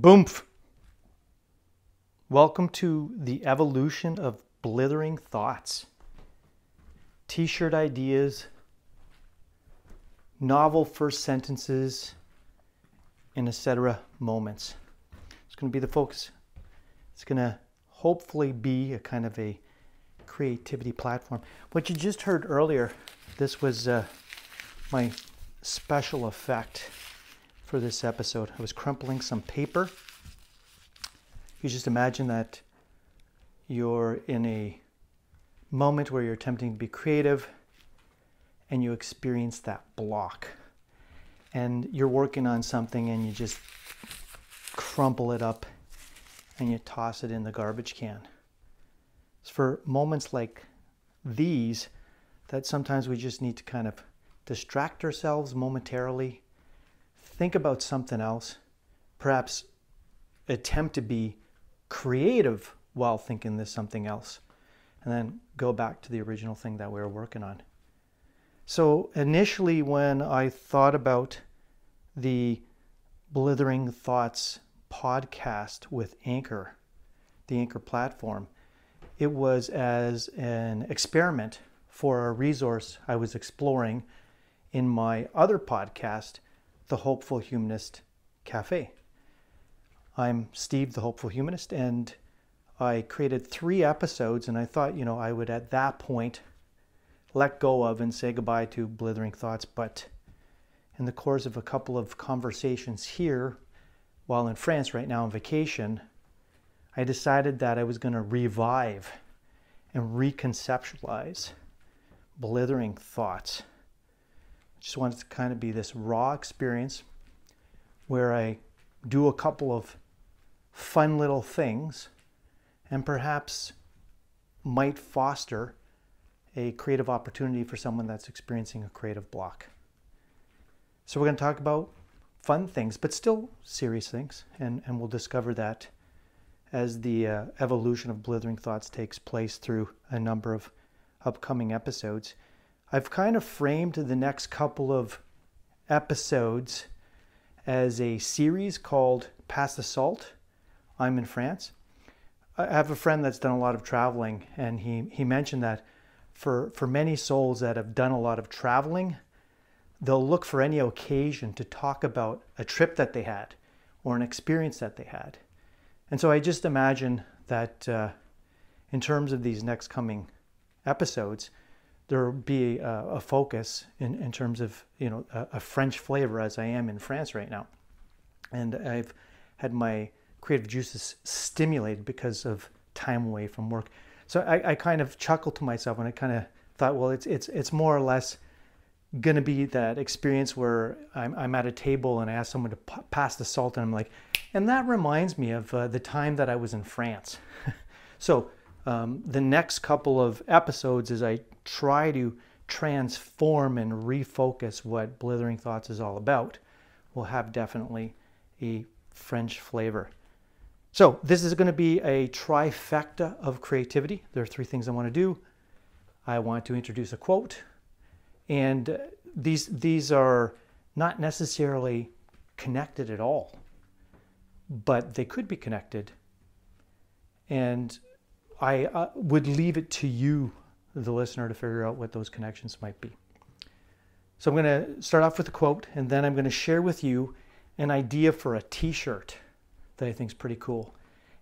Boomph! Welcome to the evolution of Blithering Thoughts. T-shirt ideas, novel first sentences, and Etcetera Moments. It's going to be the focus. It's going to hopefully be a kind of a creativity platform. What you just heard earlier, this was my special effect for this episode. I was crumpling some paper. You just imagine that you're in a moment where you're attempting to be creative and you experience that block. And you're working on something and you just crumple it up and you toss it in the garbage can. It's for moments like these that sometimes we just need to kind of distract ourselves momentarily, think about something else, perhaps attempt to be creative while thinking there's something else, and then go back to the original thing that we were working on. So initially when I thought about the Blithering Thoughts podcast with Anchor, the Anchor platform, it was as an experiment for a resource I was exploring in my other podcast, the Hopefulhumanist Cafe. I'm Steve, the Hopeful Humanist, and I created 3 episodes, and I thought, I would at that point let go of and say goodbye to Blithering Thoughts. But in the course of a couple of conversations here, while in France right now on vacation, I decided that I was going to revive and reconceptualize Blithering Thoughts. I just wanted to kind of be this raw experience where I do a couple of fun little things and perhaps might foster a creative opportunity for someone that's experiencing a creative block. So we're going to talk about fun things, but still serious things, and we'll discover that as the evolution of Blithering Thoughts takes place through a number of upcoming episodes. I've kind of framed the next couple of episodes as a series called Pass the Salt. I'm in France. I have a friend that's done a lot of traveling, and he mentioned that for many souls that have done a lot of traveling, they'll look for any occasion to talk about a trip that they had or an experience that they had. And so I just imagine that in terms of these next coming episodes, there will be a focus in terms of a French flavor, as I am in France right now. And I've had my creative juices stimulated because of time away from work. So I kind of chuckled to myself and I kind of thought, well, it's more or less going to be that experience where I'm at a table and I ask someone to pass the salt, and I'm like, and that reminds me of the time that I was in France. So the next couple of episodes, as I try to transform and refocus what Blithering Thoughts is all about, will have definitely a French flavor. So this is going to be a trifecta of creativity. There are 3 things I want to do. I want to introduce a quote, and these are not necessarily connected at all, but they could be connected, and I would leave it to you, the listener, to figure out what those connections might be. So I'm going to start off with a quote, and then I'm going to share with you an idea for a T-shirt that I think is pretty cool,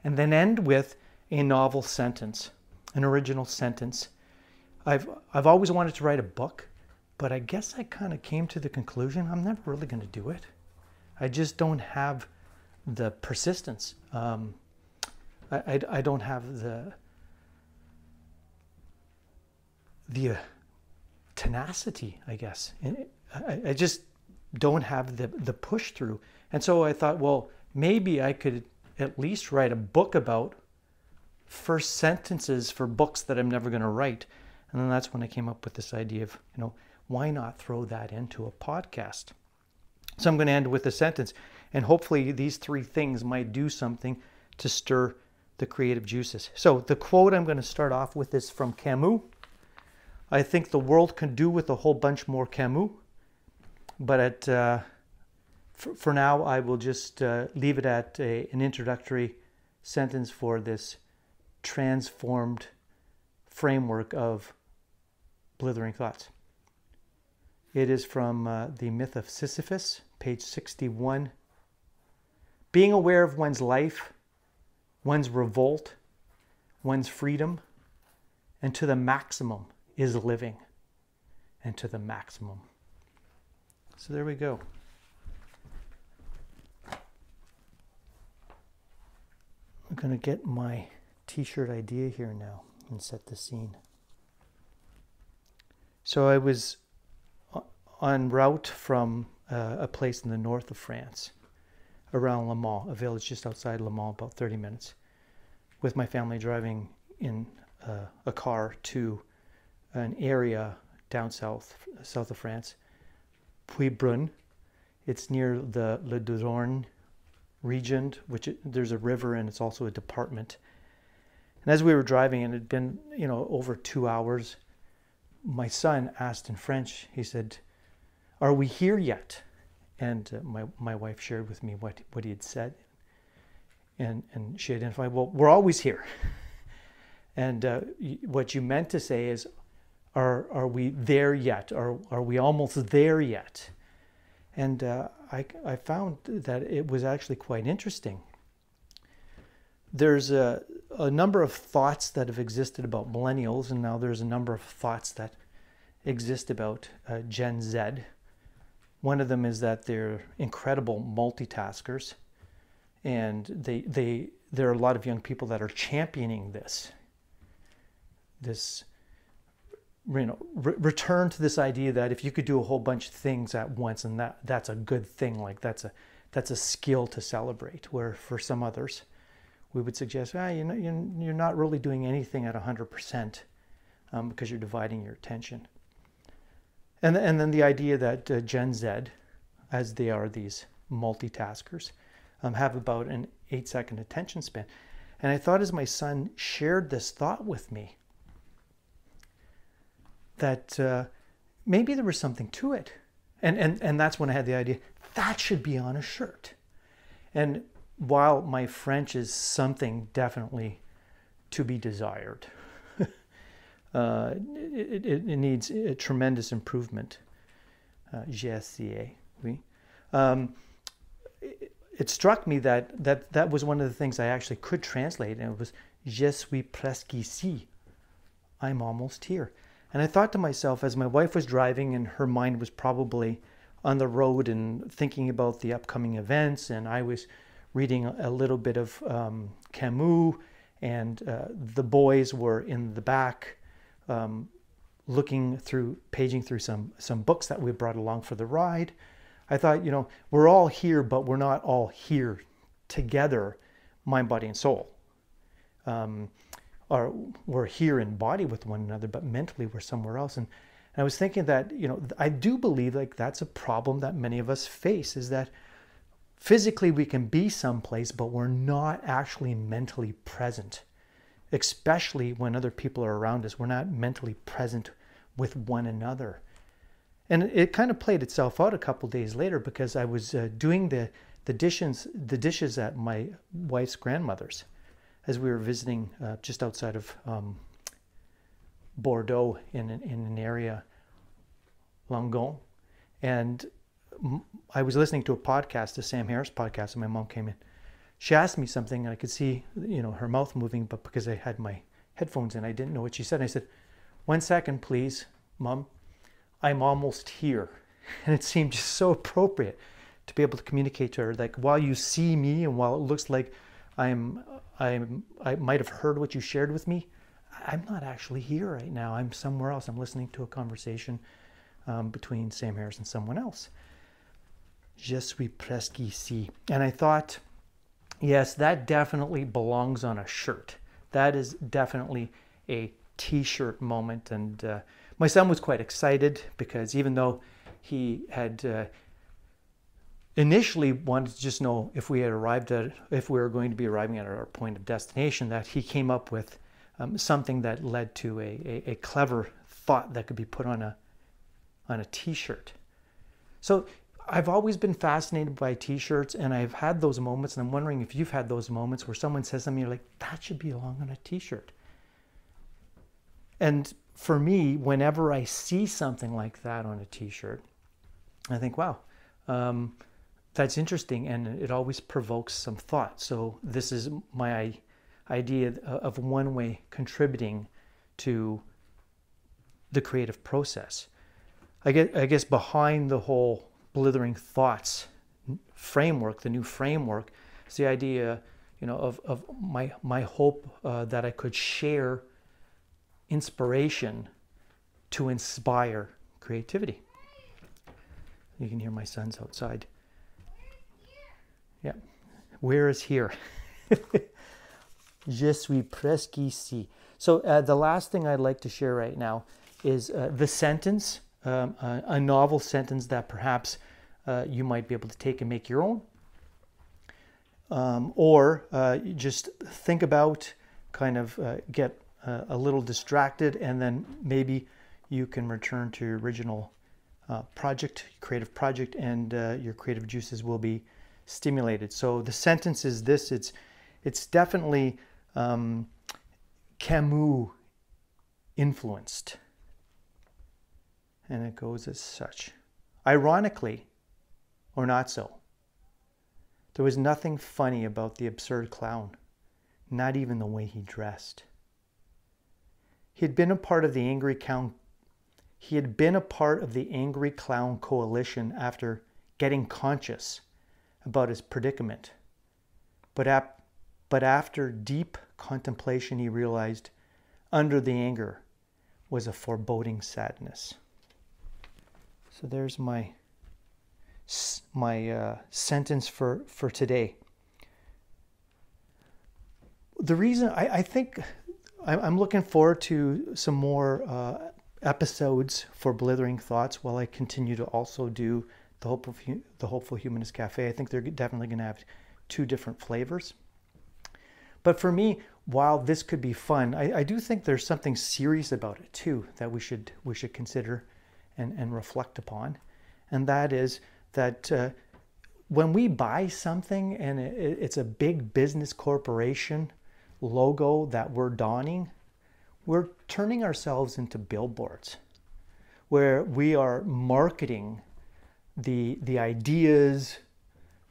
and then end with a novel sentence, an original sentence. I've always wanted to write a book, but I guess I kind of came to the conclusion I'm never really going to do it. I just don't have the persistence. I don't have the tenacity, I guess. I just don't have the push through. And so I thought, well, maybe I could at least write a book about first sentences for books that I'm never going to write. And then that's when I came up with this idea of, why not throw that into a podcast? So I'm going to end with a sentence, and hopefully these 3 things might do something to stir the creative juices. So the quote I'm going to start off with is from Camus. I think the world can do with a whole bunch more Camus, but at for now, I will just leave it at an introductory sentence for this transformed framework of Blithering Thoughts. It is from The Myth of Sisyphus, page 61. Being aware of one's life, one's revolt, one's freedom, and to the maximum is living, and to the maximum. So there we go. I'm going to get my T-shirt idea here now and set the scene. So I was en route from a place in the north of France, around Le Mans, a village just outside Le Mans, about 30 minutes, with my family driving in a car to an area down south of France, Puy-Brun. It's near the Le Dordogne region, which there's a river and it's also a department. And as we were driving, and it had been, over 2 hours, my son asked in French, he said, "Are we here yet?" And my wife shared with me what he had said. And she identified, well, we're always here. And what you meant to say is, are we there yet? Are we almost there yet? And I found that it was actually quite interesting. There's a number of thoughts that have existed about millennials, and now there's a number of thoughts that exist about Gen Z. One of them is that they're incredible multitaskers, and there are a lot of young people that are championing this return to this idea that if you could do a whole bunch of things at once, and that's a good thing, like that's a skill to celebrate. Where for some others, we would suggest, you're not really doing anything at 100% because you're dividing your attention. And then the idea that Gen Z, as they are these multitaskers, have about an 8-second attention span. And I thought, as my son shared this thought with me, that maybe there was something to it. And that's when I had the idea, that should be on a shirt. And while my French is something definitely to be desired, it needs a tremendous improvement. J'ai essayé, oui. It struck me that was one of the things I actually could translate, and it was Je suis presque ici. I'm almost here. And I thought to myself, as my wife was driving and her mind was probably on the road and thinking about the upcoming events, and I was reading a little bit of Camus, and the boys were in the back paging through some books that we brought along for the ride. I thought, we're all here, but we're not all here together, mind, body, and soul. Or we're here in body with one another, but mentally we're somewhere else. And I was thinking that, I do believe like that's a problem that many of us face, is that physically we can be someplace, but we're not actually mentally present. Especially when other people are around us, we're not mentally present with one another. And it kind of played itself out a couple days later, because I was doing the dishes at my wife's grandmother's, as we were visiting just outside of Bordeaux in an area, Langon. And I was listening to a podcast, a Sam Harris podcast, and my mom came in. She asked me something, and I could see, her mouth moving, but because I had my headphones in, I didn't know what she said. And I said, "1 second, please, Mom. I'm almost here." And it seemed just so appropriate to be able to communicate to her, like, while you see me and while it looks like I might have heard what you shared with me, I'm not actually here right now. I'm somewhere else. I'm listening to a conversation between Sam Harris and someone else. Je suis presque ici. And I thought, yes, that definitely belongs on a shirt. That is definitely a T-shirt moment. And my son was quite excited, because even though he had initially wanted to just know if we were going to be arriving at our point of destination, that he came up with something that led to a clever thought that could be put on a T-shirt. So I've always been fascinated by t-shirts, and I've had those moments, and I'm wondering if you've had those moments where someone says something, you're like, that should belong on a t-shirt. And for me, whenever I see something like that on a t-shirt, I think, wow, that's interesting, and it always provokes some thought. So this is my idea of one way contributing to the creative process. I guess behind the whole Blithering Thoughts framework, the new framework, is the idea, of my hope that I could share inspiration to inspire creativity. You can hear my sons outside. Yeah. Where is here? Je suis presque ici. So the last thing I'd like to share right now is the sentence, a novel sentence that perhaps you might be able to take and make your own. Or just think about, kind of get a little distracted, and then maybe you can return to your original creative project, and your creative juices will be stimulated. So the sentence is this: it's definitely Camus influenced, and it goes as such. Ironically, or not so, there was nothing funny about the absurd clown, not even the way he dressed. He had been a part of the angry clown coalition after getting conscious about his predicament. But after deep contemplation, he realized under the anger was a foreboding sadness. So there's my sentence for today. The reason I think I'm looking forward to some more episodes for Blithering Thoughts while I continue to also do the Hopeful Humanist Cafe. I think they're definitely going to have two different flavors. But for me, while this could be fun, I do think there's something serious about it too that we should consider and reflect upon. And that is that when we buy something and it's a big business corporation logo that we're donning, we're turning ourselves into billboards where we are marketing the ideas,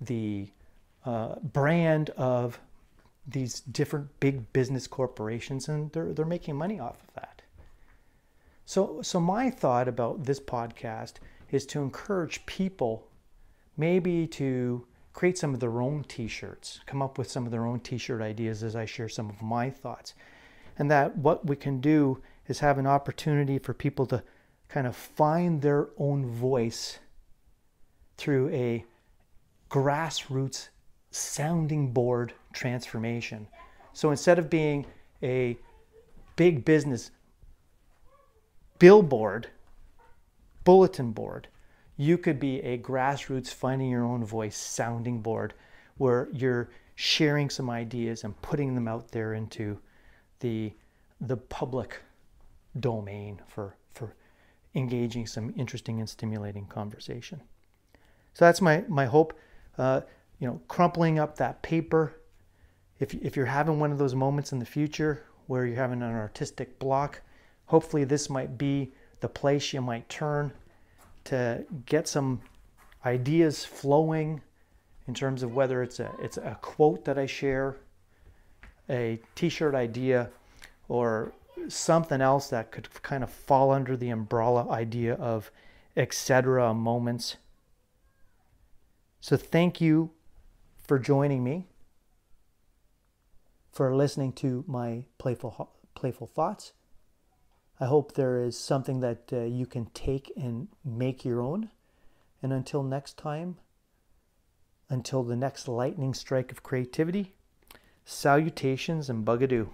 the brand of these different big business corporations, and they're making money off of that. So my thought about this podcast is to encourage people maybe to create some of their own t-shirts, come up with some of their own t-shirt ideas as I share some of my thoughts. And that what we can do is have an opportunity for people to kind of find their own voice through a grassroots sounding board transformation. So instead of being a big business billboard, bulletin board, you could be a grassroots finding your own voice sounding board where you're sharing some ideas and putting them out there into the public domain for engaging some interesting and stimulating conversation. So that's my hope. Crumpling up that paper. If you're having one of those moments in the future where you're having an artistic block, hopefully this might be the place you might turn to get some ideas flowing in terms of whether it's a quote that I share, a t-shirt idea, or something else that could kind of fall under the umbrella idea of Etcetera Moments. So thank you for joining me, for listening to my playful thoughts. I hope there is something that you can take and make your own. And until next time, until the next lightning strike of creativity, salutations and bugadoo.